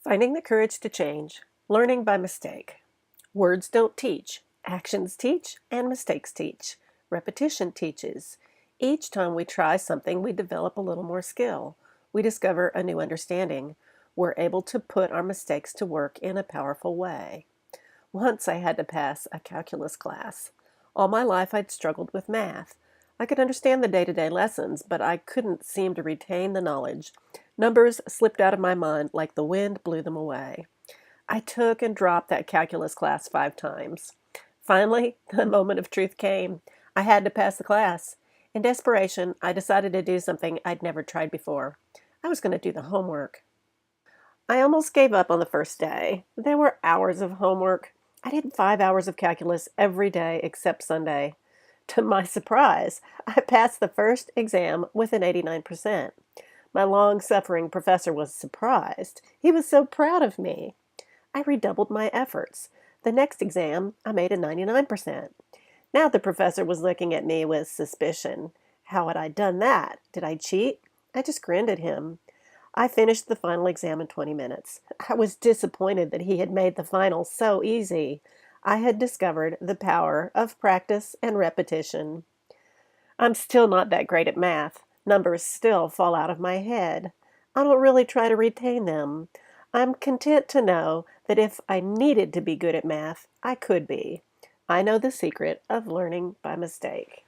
Finding the courage to change, learning by mistake. Words don't teach, actions teach, and mistakes teach. Repetition teaches. Each time we try something, we develop a little more skill. We discover a new understanding. We're able to put our mistakes to work in a powerful way. Once I had to pass a calculus class. All my life I'd struggled with math. I could understand the day-to-day lessons, but I couldn't seem to retain the knowledge. Numbers slipped out of my mind like the wind blew them away. I took and dropped that calculus class 5 times. Finally, the moment of truth came. I had to pass the class. In desperation, I decided to do something I'd never tried before. I was going to do the homework. I almost gave up on the first day. There were hours of homework. I did 5 hours of calculus every day except Sunday. To my surprise, I passed the first exam with an 89%. My long-suffering professor was surprised. He was so proud of me. I redoubled my efforts. The next exam, I made a 99%. Now the professor was looking at me with suspicion. How had I done that? Did I cheat? I just grinned at him. I finished the final exam in 20 minutes. I was disappointed that he had made the final so easy. I had discovered the power of practice and repetition. I'm still not that great at math. Numbers still fall out of my head. I don't really try to retain them. I'm content to know that if I needed to be good at math, I could be. I know the secret of learning by mistake.